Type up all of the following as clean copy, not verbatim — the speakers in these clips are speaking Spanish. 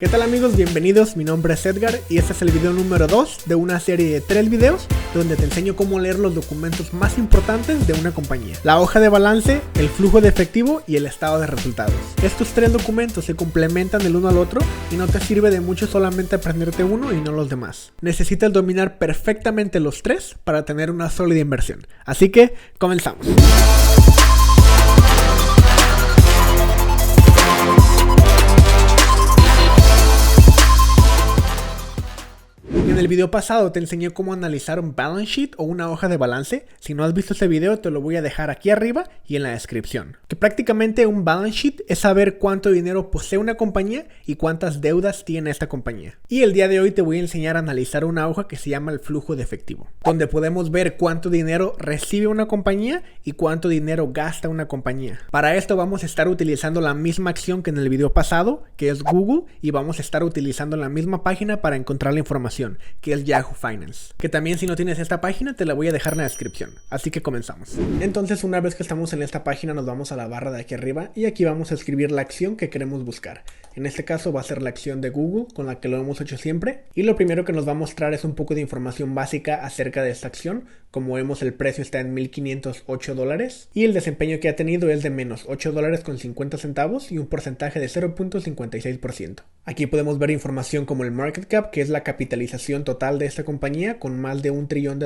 ¿Qué tal amigos? Bienvenidos, mi nombre es Edgar y este es el video número 2 de una serie de 3 videos donde te enseño cómo leer los documentos más importantes de una compañía: la hoja de balance, el flujo de efectivo y el estado de resultados. Estos 3 documentos se complementan el uno al otro y no te sirve de mucho solamente aprenderte uno y no los demás. Necesitas dominar perfectamente los 3 para tener una sólida inversión. Así que, comenzamos. En el video pasado te enseñé cómo analizar un balance sheet o una hoja de balance. Si no has visto ese video te lo voy a dejar aquí arriba y en la descripción. Que prácticamente un balance sheet es saber cuánto dinero posee una compañía y cuántas deudas tiene esta compañía. Y el día de hoy te voy a enseñar a analizar una hoja que se llama el flujo de efectivo, donde podemos ver cuánto dinero recibe una compañía y cuánto dinero gasta una compañía. Para esto vamos a estar utilizando la misma acción que en el video pasado, que es Google, y vamos a estar utilizando la misma página para encontrar la información, que es Yahoo Finance, que también si no tienes esta página te la voy a dejar en la descripción. Así que comenzamos. Entonces, una vez que estamos en esta página nos vamos a la barra de aquí arriba y aquí vamos a escribir la acción que queremos buscar. En este caso va a ser la acción de Google, con la que lo hemos hecho siempre, y lo primero que nos va a mostrar es un poco de información básica acerca de esta acción. Como vemos, el precio está en $1,508 y el desempeño que ha tenido es de menos $8.50 y un porcentaje de 0.56%. Aquí podemos ver información como el market cap, que es la capitalización total de esta compañía, con más de $1 trillón.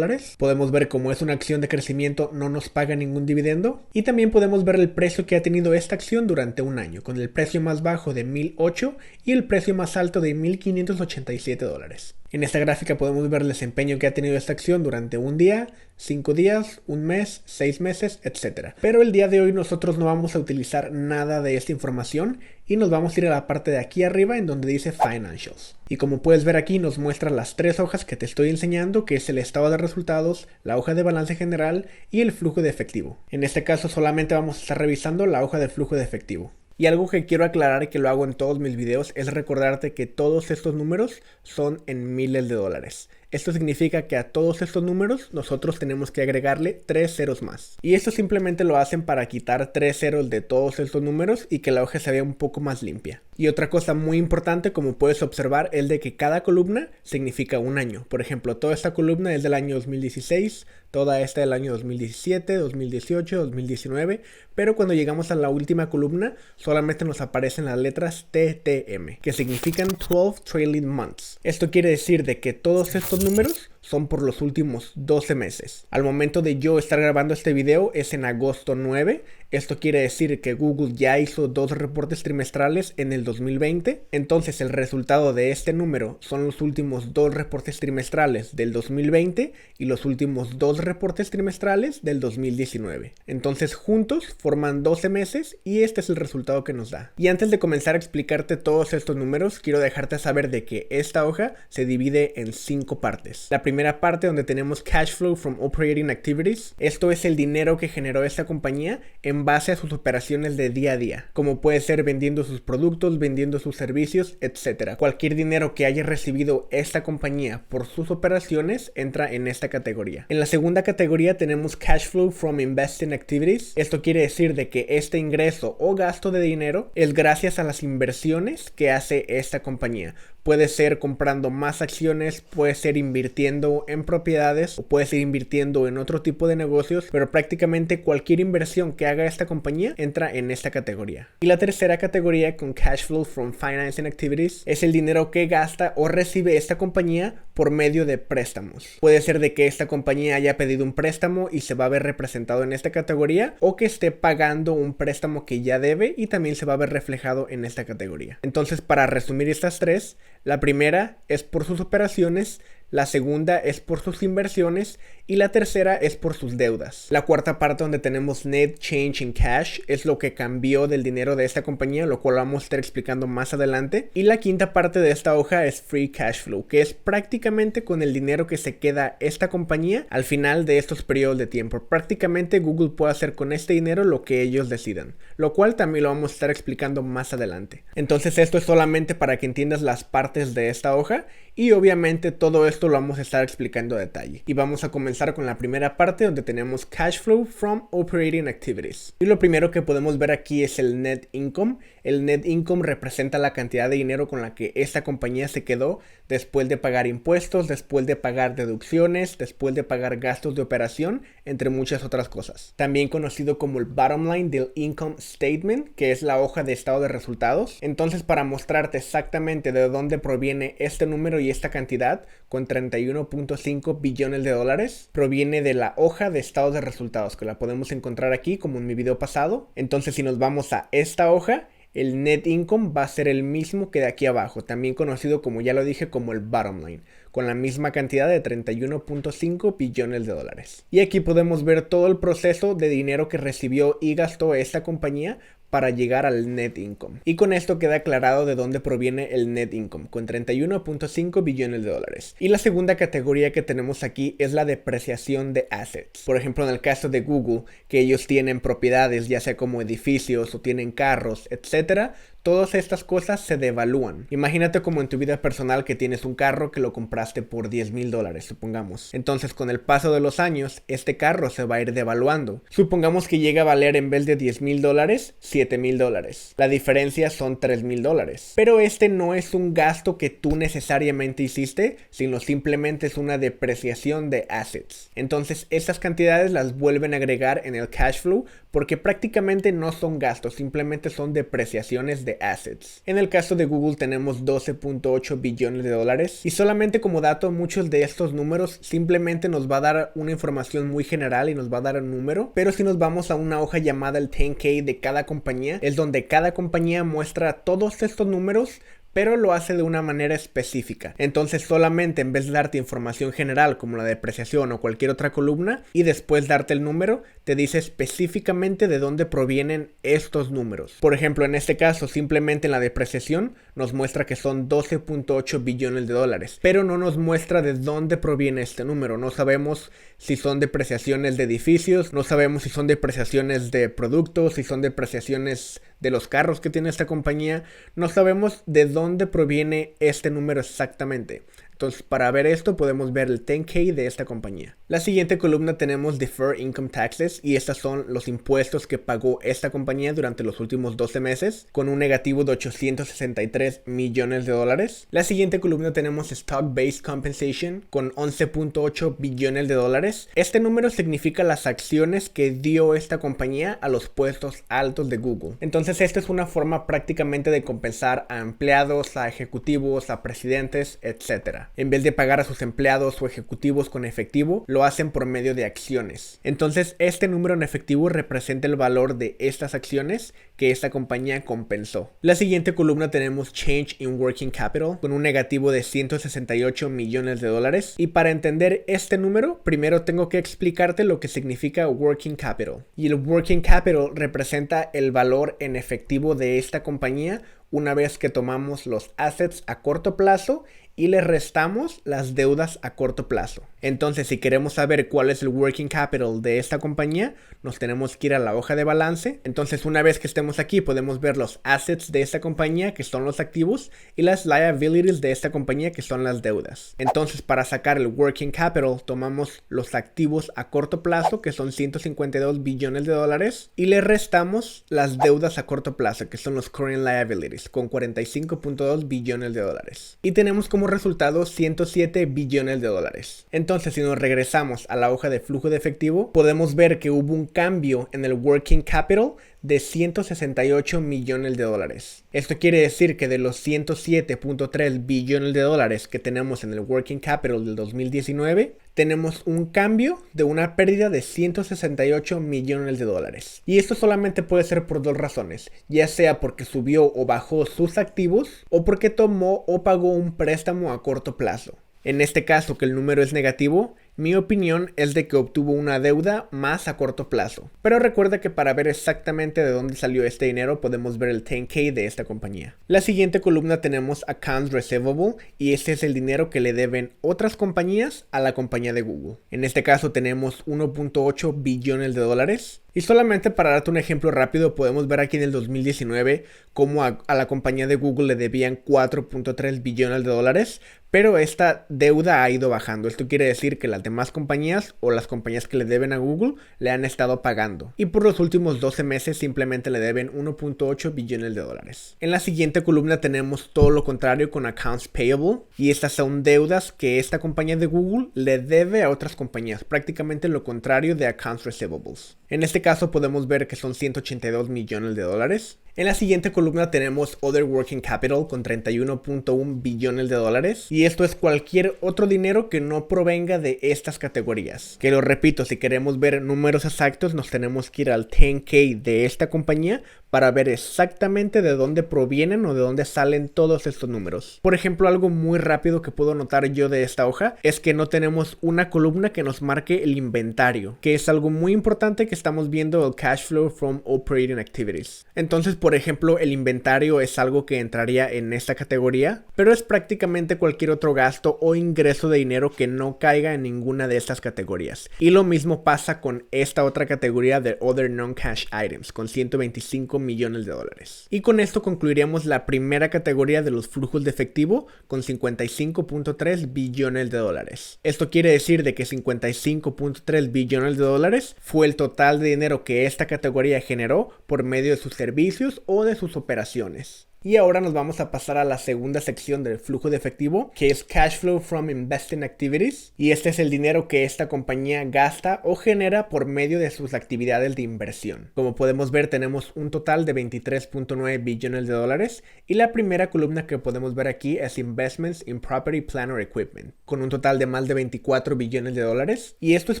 Podemos ver cómo es una acción de crecimiento, no nos paga ningún dividendo, y también podemos ver el precio que ha tenido esta acción durante un año, con el precio más bajo de $1,008 y el precio más alto de $1,587. En esta gráfica podemos ver el desempeño que ha tenido esta acción durante un día, 5 días, un mes, 6 meses, etc. Pero el día de hoy nosotros no vamos a utilizar nada de esta información y nos vamos a ir a la parte de aquí arriba en donde dice Financials. Y como puedes ver aquí nos muestra las 3 hojas que te estoy enseñando, que es el estado de resultados, la hoja de balance general y el flujo de efectivo. En este caso solamente vamos a estar revisando la hoja de flujo de efectivo. Y algo que quiero aclarar y que lo hago en todos mis videos es recordarte que todos estos números son en miles de dólares. Esto significa que a todos estos números nosotros tenemos que agregarle 3 ceros más. Y esto simplemente lo hacen para quitar 3 ceros de todos estos números y que la hoja se vea un poco más limpia. Y otra cosa muy importante, como puedes observar, es de que cada columna significa un año. Por ejemplo, toda esta columna es del año 2016, toda esta del año 2017, 2018, 2019, pero cuando llegamos a la última columna solamente nos aparecen las letras TTM, que significan 12 Trailing Months. Esto quiere decir de que todos estos números son por los últimos 12 meses. Al momento de yo estar grabando este video es en agosto 9. Esto quiere decir que Google ya hizo 2 reportes trimestrales en el 2020. Entonces el resultado de este número son los últimos 2 reportes trimestrales del 2020 y los últimos 2 reportes trimestrales del 2019. Entonces juntos forman 12 meses y este es el resultado que nos da. Y antes de comenzar a explicarte todos estos números, quiero dejarte saber de que esta hoja se divide en 5 partes. La primera parte, donde tenemos Cash Flow from Operating Activities. Esto es el dinero que generó esta compañía en base a sus operaciones de día a día, como puede ser vendiendo sus productos, vendiendo sus servicios, etc. Cualquier dinero que haya recibido esta compañía por sus operaciones entra en esta categoría. En la segunda categoría tenemos Cash Flow from Investing Activities. Esto quiere decir de que este ingreso o gasto de dinero es gracias a las inversiones que hace esta compañía. Puede ser comprando más acciones, puede ser invirtiendo en propiedades o puede ser invirtiendo en otro tipo de negocios, pero prácticamente cualquier inversión que haga esta compañía entra en esta categoría. Y la tercera categoría, con Cash Flow from Financing Activities, es el dinero que gasta o recibe esta compañía por medio de préstamos. Puede ser de que esta compañía haya pedido un préstamo y se va a ver representado en esta categoría, o que esté pagando un préstamo que ya debe y también se va a ver reflejado en esta categoría. Entonces, para resumir estas 3, la primera es por sus operaciones, la segunda es por sus inversiones y la tercera es por sus deudas. La cuarta parte, donde tenemos Net Change in Cash, es lo que cambió del dinero de esta compañía, lo cual vamos a estar explicando más adelante. Y la quinta parte de esta hoja es Free Cash Flow, que es prácticamente con el dinero que se queda esta compañía al final de estos periodos de tiempo. Prácticamente Google puede hacer con este dinero lo que ellos decidan, lo cual también lo vamos a estar explicando más adelante. Entonces esto es solamente para que entiendas las partes de esta hoja y obviamente todo esto lo vamos a estar explicando a detalle. Y vamos a comenzar con la primera parte, donde tenemos Cash Flow from Operating Activities. Y lo primero que podemos ver aquí es el Net Income. el net income representa la cantidad de dinero con la que esta compañía se quedó después de pagar impuestos, después de pagar deducciones, después de pagar gastos de operación, entre muchas otras cosas. También conocido como el bottom line del income statement, que es la hoja de estado de resultados. Entonces, para mostrarte exactamente de dónde proviene este número y esta cantidad, con 31.5 billones de dólares, proviene de la hoja de estado de resultados, que la podemos encontrar aquí como en mi video pasado. Entonces, si nos vamos a esta hoja, el net income va a ser el mismo que de aquí abajo, también conocido, como ya lo dije, como el bottom line, con la misma cantidad de 31.5 billones de dólares. Y aquí podemos ver todo el proceso de dinero que recibió y gastó esta compañía para llegar al net income. Y con esto queda aclarado de dónde proviene el net income, con 31.5 billones de dólares. Y la segunda categoría que tenemos aquí es la depreciación de assets. Por ejemplo, en el caso de Google, que ellos tienen propiedades, ya sea como edificios o tienen carros, etcétera. Todas estas cosas se devalúan. Imagínate como en tu vida personal que tienes un carro que lo compraste por $10,000, supongamos. Entonces, con el paso de los años, este carro se va a ir devaluando. Supongamos que llega a valer, en vez de $10,000, $7,000. La diferencia son $3,000. Pero este no es un gasto que tú necesariamente hiciste, sino simplemente es una depreciación de assets. Entonces, estas cantidades las vuelven a agregar en el cash flow porque prácticamente no son gastos, simplemente son depreciaciones de assets. En el caso de Google tenemos 12.8 billones de dólares y solamente como dato, muchos de estos números simplemente nos va a dar una información muy general y nos va a dar un número, pero si nos vamos a una hoja llamada el 10K de cada compañía, es donde cada compañía muestra todos estos números, pero lo hace de una manera específica. Entonces, solamente en vez de darte información general como la depreciación o cualquier otra columna y después darte el número, te dice específicamente de dónde provienen estos números. Por ejemplo, en este caso, simplemente en la depreciación nos muestra que son 12.8 billones de dólares, pero no nos muestra de dónde proviene este número. No sabemos si son depreciaciones de edificios, no sabemos si son depreciaciones de productos, si son depreciaciones de los carros que tiene esta compañía. No sabemos de dónde proviene este número exactamente. Entonces, para ver esto podemos ver el 10K de esta compañía. La siguiente columna tenemos Deferred Income Taxes y estos son los impuestos que pagó esta compañía durante los últimos 12 meses con un negativo de 863 millones de dólares. La siguiente columna tenemos Stock Based Compensation con 11.8 billones de dólares. Este número significa las acciones que dio esta compañía a los puestos altos de Google. Entonces, esta es una forma prácticamente de compensar a empleados, a ejecutivos, a presidentes, etc. En vez de pagar a sus empleados o ejecutivos con efectivo, lo hacen por medio de acciones. Entonces, este número en efectivo representa el valor de estas acciones que esta compañía compensó. La siguiente columna tenemos Change in Working Capital con un negativo de 168 millones de dólares. Y para entender este número, primero tengo que explicarte lo que significa Working Capital. Y el Working Capital representa el valor en efectivo de esta compañía una vez que tomamos los assets a corto plazo y le restamos las deudas a corto plazo. Entonces, si queremos saber cuál es el working capital de esta compañía, nos tenemos que ir a la hoja de balance. Entonces, una vez que estemos aquí, podemos ver los assets de esta compañía, que son los activos, y las liabilities de esta compañía, que son las deudas. Entonces, para sacar el working capital, tomamos los activos a corto plazo, que son 152 billones de dólares, y le restamos las deudas a corto plazo, que son los current liabilities, con 45.2 billones de dólares. Y tenemos como resultado 107 billones de dólares. Entonces, si nos regresamos a la hoja de flujo de efectivo, podemos ver que hubo un cambio en el working capital de 168 millones de dólares. Esto quiere decir que de los 107.3 billones de dólares que tenemos en el working capital del 2019, tenemos un cambio de una pérdida de 168 millones de dólares. Y esto solamente puede ser por dos razones, ya sea porque subió o bajó sus activos o porque tomó o pagó un préstamo a corto plazo. En este caso, que el número es negativo, mi opinión es de que obtuvo una deuda más a corto plazo. Pero recuerda que para ver exactamente de dónde salió este dinero podemos ver el 10K de esta compañía. La siguiente columna tenemos Accounts Receivable y este es el dinero que le deben otras compañías a la compañía de Google. En este caso tenemos 1.8 billones de dólares. Y solamente para darte un ejemplo rápido, podemos ver aquí en el 2019 cómo a la compañía de Google le debían 4.3 billones de dólares, pero esta deuda ha ido bajando. Esto quiere decir que las demás compañías o las compañías que le deben a Google le han estado pagando. Y por los últimos 12 meses simplemente le deben 1.8 billones de dólares. En la siguiente columna tenemos todo lo contrario con accounts payable. Y estas son deudas que esta compañía de Google le debe a otras compañías. Prácticamente lo contrario de accounts receivables. En este caso podemos ver que son 182 millones de dólares. En la siguiente columna tenemos Other Working Capital con 31.1 billones de dólares. Y esto es cualquier otro dinero que no provenga de estas categorías. Que lo repito, si queremos ver números exactos nos tenemos que ir al 10K de esta compañía para ver exactamente de dónde provienen o de dónde salen todos estos números. Por ejemplo, algo muy rápido que puedo notar yo de esta hoja es que no tenemos una columna que nos marque el inventario, que es algo muy importante que estamos viendo el cash flow from operating activities. Entonces, por ejemplo, el inventario es algo que entraría en esta categoría, pero es prácticamente cualquier otro gasto o ingreso de dinero que no caiga en ninguna de estas categorías. Y lo mismo pasa con esta otra categoría de Other Non-Cash Items con 125 millones de dólares. Y con esto concluiríamos la primera categoría de los flujos de efectivo con 55.3 billones de dólares. Esto quiere decir de que 55.3 billones de dólares fue el total de dinero que esta categoría generó por medio de sus servicios o de sus operaciones. Y ahora nos vamos a pasar a la segunda sección del flujo de efectivo, que es Cash Flow from Investing Activities. Y este es el dinero que esta compañía gasta o genera por medio de sus actividades de inversión. Como podemos ver, tenemos un total de 23.9 billones de dólares. Y la primera columna que podemos ver aquí es Investments in Property, Plant or Equipment, con un total de más de 24 billones de dólares. Y esto es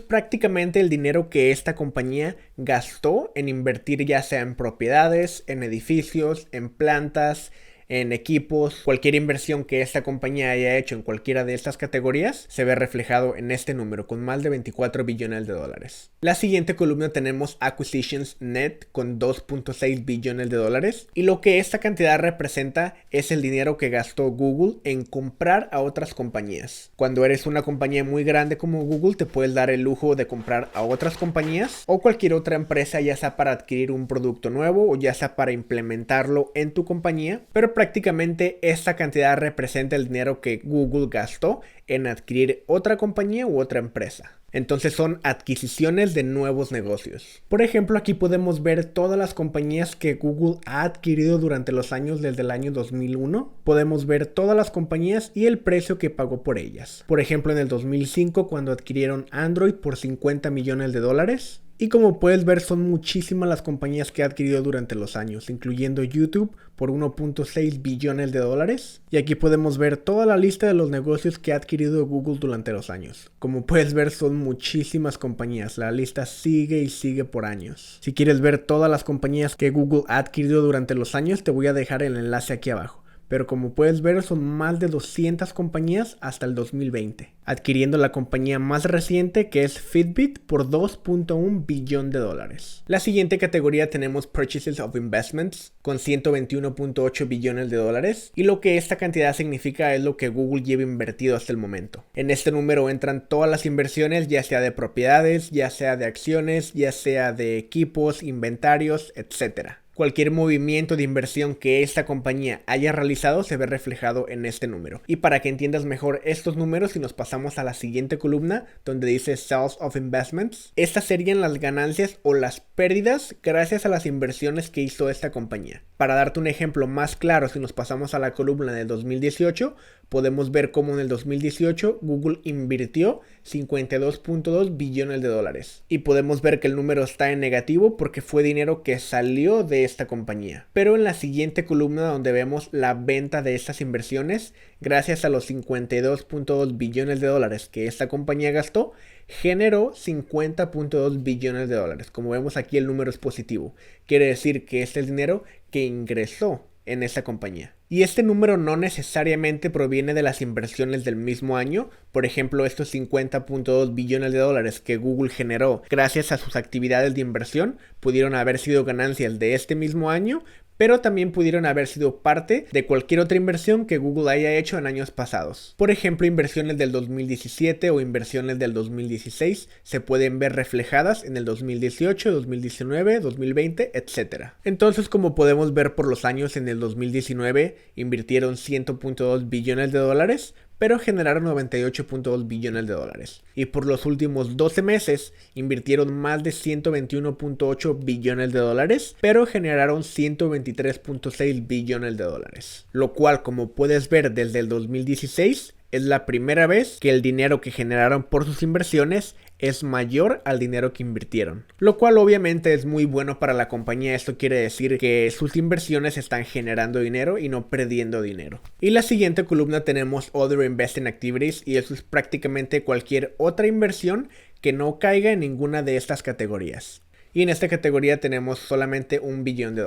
prácticamente el dinero que esta compañía gastó en invertir, ya sea en propiedades, en edificios, en plantas, en equipos. Cualquier inversión que esta compañía haya hecho en cualquiera de estas categorías se ve reflejado en este número con más de 24 billones de dólares. La siguiente columna tenemos Acquisitions Net con 2.6 billones de dólares, y lo que esta cantidad representa es el dinero que gastó Google en comprar a otras compañías. Cuando eres una compañía muy grande como Google, te puedes dar el lujo de comprar a otras compañías o cualquier otra empresa, ya sea para adquirir un producto nuevo o ya sea para implementarlo en tu compañía, pero prácticamente esta cantidad representa el dinero que Google gastó en adquirir otra compañía u otra empresa. Entonces son adquisiciones de nuevos negocios. Por ejemplo, aquí podemos ver todas las compañías que Google ha adquirido durante los años desde el año 2001. Podemos ver todas las compañías y el precio que pagó por ellas. Por ejemplo, en el 2005 cuando adquirieron Android por 50 millones de dólares. Y como puedes ver, son muchísimas las compañías que ha adquirido durante los años, incluyendo YouTube por 1.6 billones de dólares. Y aquí podemos ver toda la lista de los negocios que ha adquirido Google durante los años. Como puedes ver, son muchísimas compañías. La lista sigue y sigue por años. Si quieres ver todas las compañías que Google ha adquirido durante los años, te voy a dejar el enlace aquí abajo. Pero como puedes ver, son más de 200 compañías hasta el 2020, adquiriendo la compañía más reciente, que es Fitbit, por 2.1 billón de dólares. La siguiente categoría tenemos Purchases of Investments con 121.8 billones de dólares, y lo que esta cantidad significa es lo que Google lleva invertido hasta el momento. En este número entran todas las inversiones, ya sea de propiedades, ya sea de acciones, ya sea de equipos, inventarios, etc. Cualquier movimiento de inversión que esta compañía haya realizado se ve reflejado en este número. Y para que entiendas mejor estos números, si nos pasamos a la siguiente columna donde dice Sales of Investments, estas serían las ganancias o las pérdidas gracias a las inversiones que hizo esta compañía. Para darte un ejemplo más claro, si nos pasamos a la columna del 2018, podemos ver cómo en el 2018 Google invirtió 52.2 billones de dólares. Y podemos ver que el número está en negativo porque fue dinero que salió de esta compañía. Pero en la siguiente columna donde vemos la venta de estas inversiones, gracias a los 52.2 billones de dólares que esta compañía gastó, generó 50.2 billones de dólares. Como vemos aquí, el número es positivo. Quiere decir que este es el dinero que ingresó en esta compañía. Y este número no necesariamente proviene de las inversiones del mismo año. Por ejemplo, estos 50.2 billones de dólares que Google generó gracias a sus actividades de inversión pudieron haber sido ganancias de este mismo año, pero también pudieron haber sido parte de cualquier otra inversión que Google haya hecho en años pasados. Por ejemplo, inversiones del 2017 o inversiones del 2016 se pueden ver reflejadas en el 2018, 2019, 2020, etc. Entonces, como podemos ver por los años, en el 2019 invirtieron $100.2 billones, pero generaron 98.2 billones de dólares. Y por los últimos 12 meses invirtieron más de 121.8 billones de dólares, pero generaron 123.6 billones de dólares. Lo cual, como puedes ver desde el 2016, es la primera vez que el dinero que generaron por sus inversiones es mayor al dinero que invirtieron, lo cual obviamente es muy bueno para la compañía. Esto quiere decir que sus inversiones están generando dinero y no perdiendo dinero. Y la siguiente columna tenemos Other Investing Activities, y eso es prácticamente cualquier otra inversión que no caiga en ninguna de estas categorías. Y en esta categoría tenemos solamente $1 billón.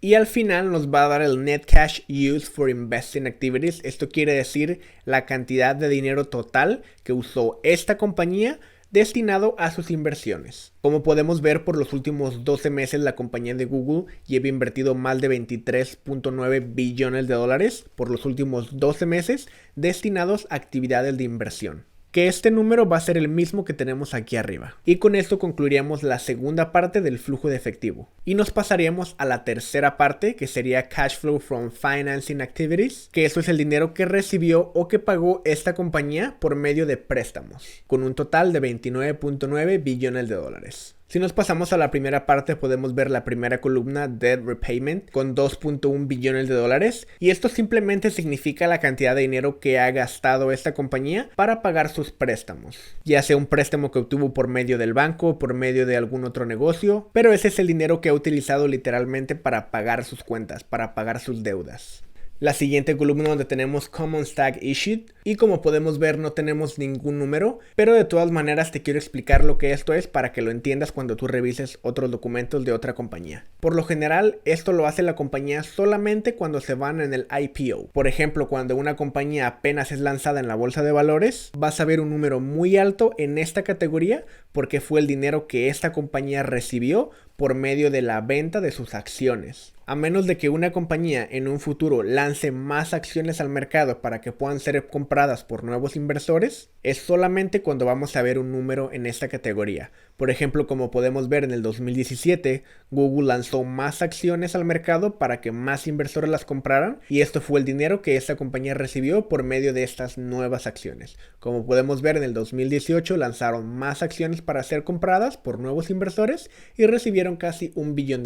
Y al final nos va a dar el Net Cash Used for Investing Activities. Esto quiere decir la cantidad de dinero total que usó esta compañía destinado a sus inversiones. Como podemos ver, por los últimos 12 meses la compañía de Google lleva invertido más de 23.9 billones de dólares por los últimos 12 meses destinados a actividades de inversión. Que este número va a ser el mismo que tenemos aquí arriba. Y con esto concluiríamos la segunda parte del flujo de efectivo. Y nos pasaríamos a la tercera parte, que sería Cash Flow from Financing Activities, que eso es el dinero que recibió o que pagó esta compañía por medio de préstamos, con un total de 29.9 billones de dólares. Si nos pasamos a la primera parte, podemos ver la primera columna, Debt Repayment, con 2.1 billones de dólares. Y esto simplemente significa la cantidad de dinero que ha gastado esta compañía para pagar sus préstamos. Ya sea un préstamo que obtuvo por medio del banco o por medio de algún otro negocio. Pero ese es el dinero que ha utilizado literalmente para pagar sus cuentas, para pagar sus deudas. La siguiente columna, donde tenemos Common Stock Issued, y como podemos ver no tenemos ningún número, pero de todas maneras te quiero explicar lo que esto es para que lo entiendas cuando tú revises otros documentos de otra compañía. Por lo general esto lo hace la compañía solamente cuando se van en el IPO. Por ejemplo, cuando una compañía apenas es lanzada en la bolsa de valores, vas a ver un número muy alto en esta categoría porque fue el dinero que esta compañía recibió por medio de la venta de sus acciones. A menos de que una compañía en un futuro lance más acciones al mercado para que puedan ser compradas por nuevos inversores, es solamente cuando vamos a ver un número en esta categoría. Por ejemplo, como podemos ver en el 2017, Google lanzó más acciones al mercado para que más inversores las compraran, y esto fue el dinero que esta compañía recibió por medio de estas nuevas acciones. Como podemos ver, en el 2018 lanzaron más acciones para ser compradas por nuevos inversores y recibieron casi $1 billón.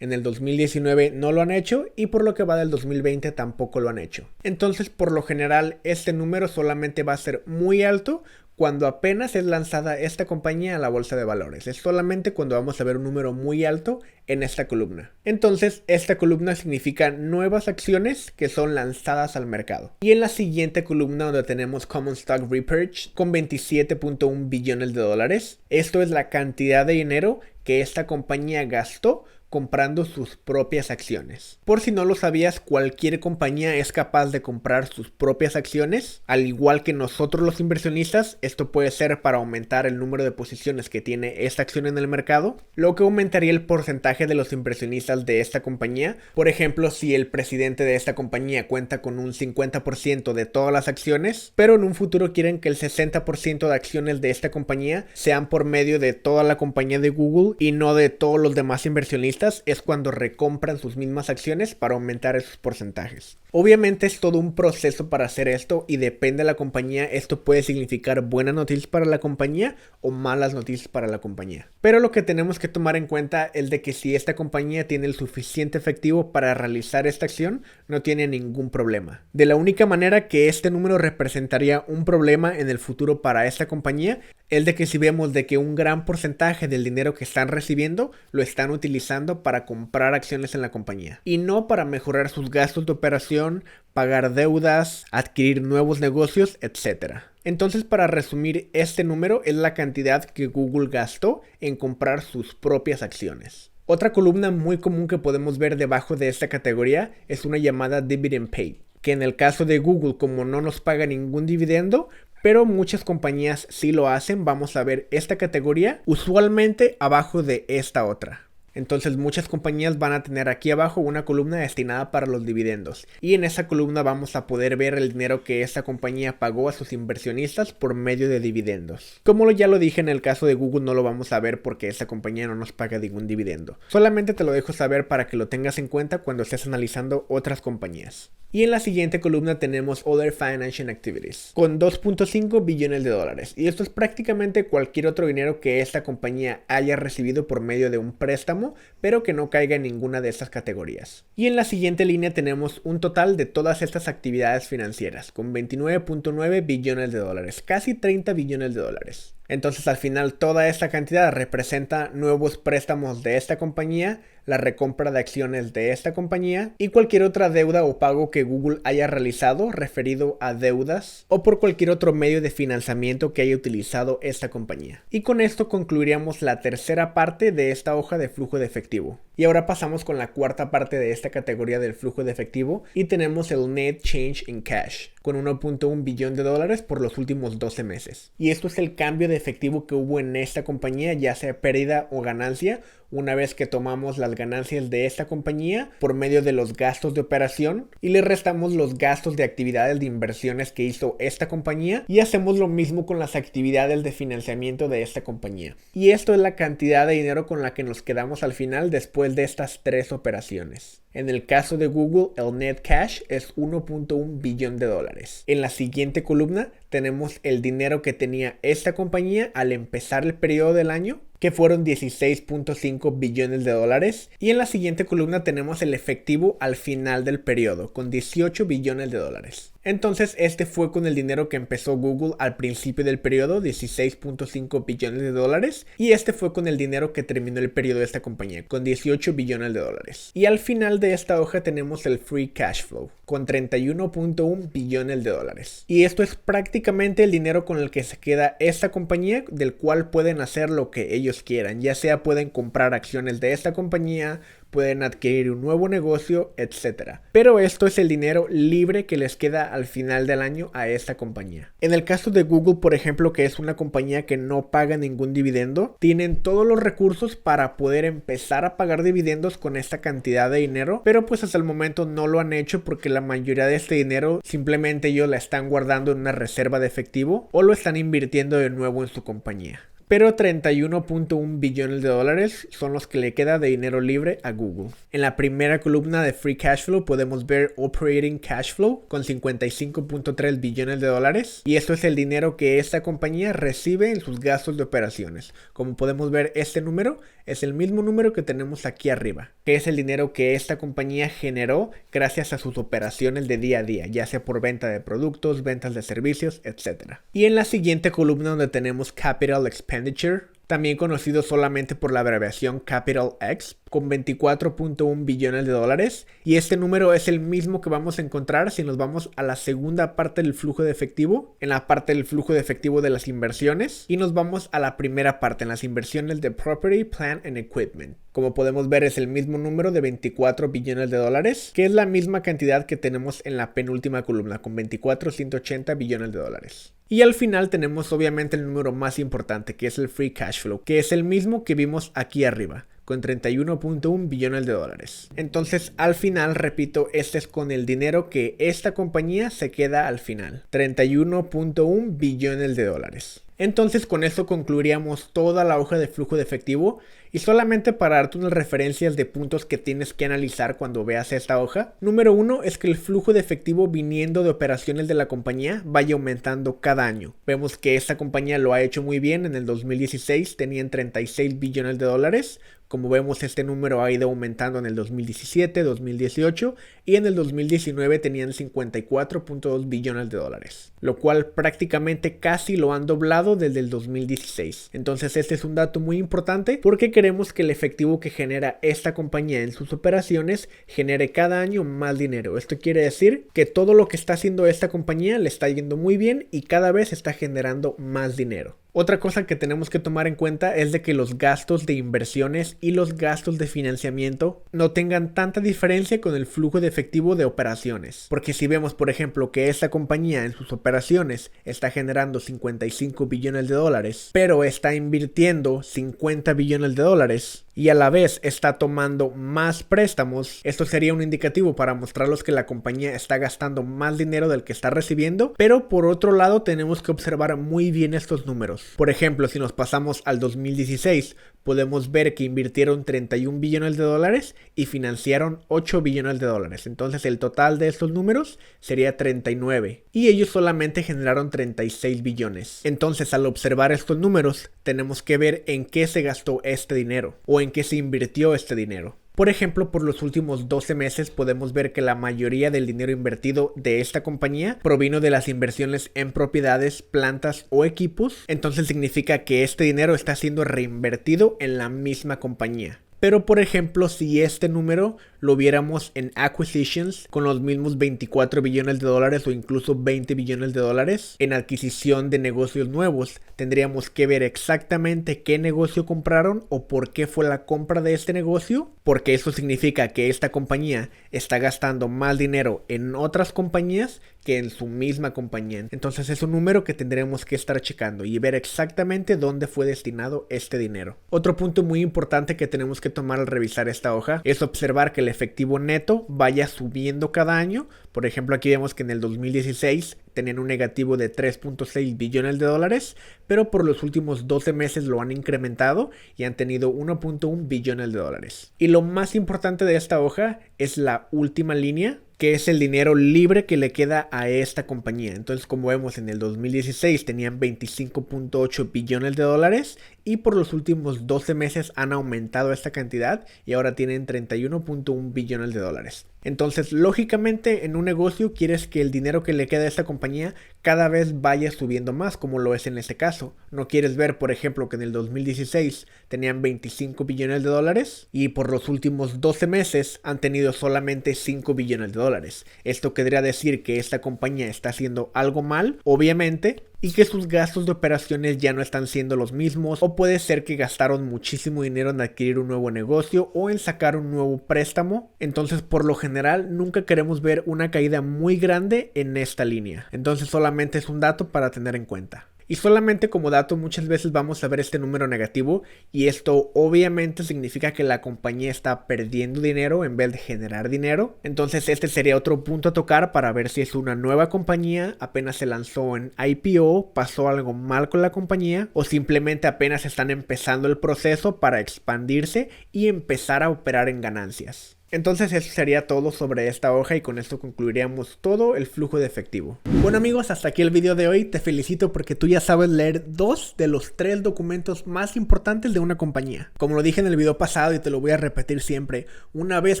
En el 2019 no lo han hecho, y por lo que va del 2020 tampoco lo han hecho. Entonces, por lo general, este número solamente va a ser muy alto cuando apenas es lanzada esta compañía a la bolsa de valores. Es solamente cuando vamos a ver un número muy alto en esta columna. Entonces, esta columna significa nuevas acciones que son lanzadas al mercado. Y en la siguiente columna, donde tenemos Common Stock Repurchase con 27.1 billones de dólares, esto es la cantidad de dinero que esta compañía gastó comprando sus propias acciones. Por si no lo sabías, cualquier compañía es capaz de comprar sus propias acciones, al igual que nosotros los inversionistas. Esto puede ser para aumentar el número de posiciones que tiene esta acción en el mercado, lo que aumentaría el porcentaje de los inversionistas de esta compañía. Por ejemplo, si el presidente de esta compañía cuenta con un 50% de todas las acciones, pero en un futuro quieren que el 60% de acciones de esta compañía sean por medio de toda la compañía de Google y no de todos los demás inversionistas, es cuando recompran sus mismas acciones para aumentar esos porcentajes. Obviamente es todo un proceso para hacer esto, y depende de la compañía. Esto puede significar buenas noticias para la compañía o malas noticias para la compañía. Pero lo que tenemos que tomar en cuenta es de que si esta compañía tiene el suficiente efectivo para realizar esta acción, no tiene ningún problema. De la única manera que este número representaría un problema en el futuro para esta compañía es de que si vemos de que un gran porcentaje del dinero que están recibiendo lo están utilizando para comprar acciones en la compañía y no para mejorar sus gastos de operación, pagar deudas, adquirir nuevos negocios, etc. Entonces, para resumir, este número es la cantidad que Google gastó en comprar sus propias acciones. Otra columna muy común que podemos ver debajo de esta categoría es una llamada Dividend Paid, que en el caso de Google, como no nos paga ningún dividendo, pero muchas compañías sí lo hacen, vamos a ver esta categoría usualmente abajo de esta otra. Entonces muchas compañías van a tener aquí abajo una columna destinada para los dividendos. Y en esa columna vamos a poder ver el dinero que esta compañía pagó a sus inversionistas por medio de dividendos. Como ya lo dije, en el caso de Google no lo vamos a ver porque esta compañía no nos paga ningún dividendo. Solamente te lo dejo saber para que lo tengas en cuenta cuando estés analizando otras compañías. Y en la siguiente columna tenemos Other Financial Activities, con 2.5 billones de dólares. Y esto es prácticamente cualquier otro dinero que esta compañía haya recibido por medio de un préstamo, pero que no caiga en ninguna de estas categorías. Y en la siguiente línea tenemos un total de todas estas actividades financieras, con 29.9 billones de dólares, casi 30 billones de dólares. Entonces al final toda esta cantidad representa nuevos préstamos de esta compañía, la recompra de acciones de esta compañía y cualquier otra deuda o pago que Google haya realizado referido a deudas o por cualquier otro medio de financiamiento que haya utilizado esta compañía. Y con esto concluiríamos la tercera parte de esta hoja de flujo de efectivo. Y ahora pasamos con la cuarta parte de esta categoría del flujo de efectivo y tenemos el Net Change in Cash, con 1.1 billón de dólares por los últimos 12 meses. Y esto es el cambio de efectivo que hubo en esta compañía, ya sea pérdida o ganancia, una vez que tomamos las ganancias de esta compañía por medio de los gastos de operación y le restamos los gastos de actividades de inversiones que hizo esta compañía y hacemos lo mismo con las actividades de financiamiento de esta compañía. Y esto es la cantidad de dinero con la que nos quedamos al final después de estas tres operaciones. En el caso de Google, el net cash es 1.1 billón de dólares. En la siguiente columna tenemos el dinero que tenía esta compañía al empezar el periodo del año, que fueron 16.5 billones de dólares. Y en la siguiente columna tenemos el efectivo al final del periodo, con 18 billones de dólares. Entonces este fue con el dinero que empezó Google al principio del periodo, 16.5 billones de dólares. Y este fue con el dinero que terminó el periodo de esta compañía, con 18 billones de dólares. Y al final de esta hoja tenemos el Free Cash Flow, con 31.1 billones de dólares. Y esto es prácticamente el dinero con el que se queda esta compañía, del cual pueden hacer lo que ellos quieran. Ya sea pueden comprar acciones de esta compañía, pueden adquirir un nuevo negocio, etc. Pero esto es el dinero libre que les queda al final del año a esta compañía. En el caso de Google, por ejemplo, que es una compañía que no paga ningún dividendo, tienen todos los recursos para poder empezar a pagar dividendos con esta cantidad de dinero, pero pues hasta el momento no lo han hecho porque la mayoría de este dinero simplemente ellos la están guardando en una reserva de efectivo o lo están invirtiendo de nuevo en su compañía. Pero 31.1 billones de dólares son los que le queda de dinero libre a Google. En la primera columna de Free Cash Flow podemos ver Operating Cash Flow con 55.3 billones de dólares. Y esto es el dinero que esta compañía recibe en sus gastos de operaciones. Como podemos ver, este número es el mismo número que tenemos aquí arriba, que es el dinero que esta compañía generó gracias a sus operaciones de día a día, ya sea por venta de productos, ventas de servicios, etc. Y en la siguiente columna donde tenemos Capital Expenditure, también conocido solamente por la abreviación Capital X, con 24.1 billones de dólares. Y este número es el mismo que vamos a encontrar si nos vamos a la segunda parte del flujo de efectivo, en la parte del flujo de efectivo de las inversiones, y nos vamos a la primera parte, en las inversiones de Property, Plant and Equipment. Como podemos ver, es el mismo número de 24 billones de dólares, que es la misma cantidad que tenemos en la penúltima columna, con 24.180 billones de dólares. Y al final tenemos obviamente el número más importante, que es el Free Cash Flow, que es el mismo que vimos aquí arriba, con 31.1 billones de dólares. Entonces al final, repito, este es con el dinero que esta compañía se queda al final, 31.1 billones de dólares. Entonces con esto concluiríamos toda la hoja de flujo de efectivo. Y solamente para darte unas referencias de puntos que tienes que analizar cuando veas esta hoja. Número 1 es que el flujo de efectivo viniendo de operaciones de la compañía vaya aumentando cada año. Vemos que esta compañía lo ha hecho muy bien. En el 2016 tenían 36 billones de dólares. Como vemos, este número ha ido aumentando en el 2017, 2018 y en el 2019 tenían 54.2 billones de dólares, lo cual prácticamente casi lo han doblado desde el 2016. Entonces este es un dato muy importante porque queremos que el efectivo que genera esta compañía en sus operaciones genere cada año más dinero. Esto quiere decir que todo lo que está haciendo esta compañía le está yendo muy bien y cada vez está generando más dinero. Otra cosa que tenemos que tomar en cuenta es de que los gastos de inversiones y los gastos de financiamiento no tengan tanta diferencia con el flujo de efectivo de operaciones. Porque si vemos, por ejemplo, que esta compañía en sus operaciones está generando 55 billones de dólares, pero está invirtiendo 50 billones de dólares, y a la vez está tomando más préstamos, esto sería un indicativo para mostrarnos que la compañía está gastando más dinero del que está recibiendo. Pero por otro lado tenemos que observar muy bien estos números. Por ejemplo, si nos pasamos al 2016, podemos ver que invirtieron 31 billones de dólares y financiaron 8 billones de dólares. Entonces el total de estos números sería 39 y ellos solamente generaron 36 billones. Entonces al observar estos números tenemos que ver en qué se gastó este dinero o en qué se invirtió este dinero. Por ejemplo, por los últimos 12 meses podemos ver que la mayoría del dinero invertido de esta compañía provino de las inversiones en propiedades, plantas o equipos. Entonces significa que este dinero está siendo reinvertido en la misma compañía. Pero por ejemplo, si este número lo viéramos en acquisitions con los mismos 24 billones de dólares o incluso 20 billones de dólares en adquisición de negocios nuevos, tendríamos que ver exactamente qué negocio compraron o por qué fue la compra de este negocio, porque eso significa que esta compañía está gastando más dinero en otras compañías que en su misma compañía. Entonces es un número que tendremos que estar checando y ver exactamente dónde fue destinado este dinero. Otro punto muy importante que tenemos que tomar al revisar esta hoja es observar que el efectivo neto vaya subiendo cada año. Por ejemplo, aquí vemos que en el 2016 tenían un negativo de 3.6 billones de dólares, pero por los últimos 12 meses lo han incrementado y han tenido 1.1 billones de dólares. Y lo más importante de esta hoja es la última línea, que es el dinero libre que le queda a esta compañía. Entonces, como vemos, en el 2016 tenían 25.8 billones de dólares y por los últimos 12 meses han aumentado esta cantidad y ahora tienen 31.1 billones de dólares. Entonces, lógicamente, en un negocio quieres que el dinero que le queda a esta compañía cada vez vaya subiendo más, como lo es en este caso. No quieres ver, por ejemplo, que en el 2016 tenían 25 billones de dólares y por los últimos 12 meses han tenido solamente 5 billones de dólares. Esto querría decir que esta compañía está haciendo algo mal, obviamente, y que sus gastos de operaciones ya no están siendo los mismos, o puede ser que gastaron muchísimo dinero en adquirir un nuevo negocio o en sacar un nuevo préstamo. Entonces, por lo general, nunca queremos ver una caída muy grande en esta línea. Entonces solamente es un dato para tener en cuenta. Y solamente como dato, muchas veces vamos a ver este número negativo y esto obviamente significa que la compañía está perdiendo dinero en vez de generar dinero. Entonces este sería otro punto a tocar para ver si es una nueva compañía, apenas se lanzó en IPO, pasó algo mal con la compañía o simplemente apenas están empezando el proceso para expandirse y empezar a operar en ganancias. Entonces eso sería todo sobre esta hoja y con esto concluiríamos todo el flujo de efectivo. Bueno amigos, hasta aquí el video de hoy. Te felicito porque tú ya sabes leer 2 de los 3 documentos más importantes de una compañía. Como lo dije en el video pasado y te lo voy a repetir siempre, una vez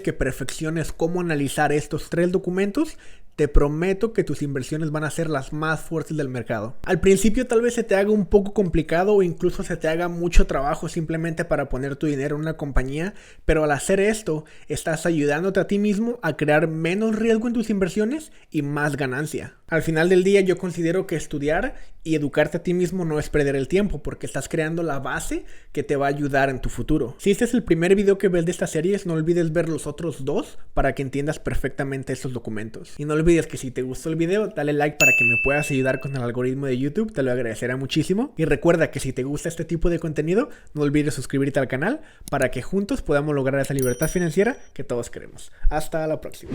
que perfecciones cómo analizar estos 3 documentos, te prometo que tus inversiones van a ser las más fuertes del mercado. Al principio tal vez se te haga un poco complicado o incluso se te haga mucho trabajo simplemente para poner tu dinero en una compañía, pero al hacer esto estás ayudándote a ti mismo a crear menos riesgo en tus inversiones y más ganancia. Al final del día yo considero que estudiar y educarte a ti mismo no es perder el tiempo porque estás creando la base que te va a ayudar en tu futuro. Si este es el primer video que ves de esta serie, no olvides ver los otros 2 para que entiendas perfectamente estos documentos. Y no olvides que si te gustó el video, dale like para que me puedas ayudar con el algoritmo de YouTube, te lo agradecerá muchísimo. Y recuerda que si te gusta este tipo de contenido, no olvides suscribirte al canal para que juntos podamos lograr esa libertad financiera que todos queremos. Hasta la próxima.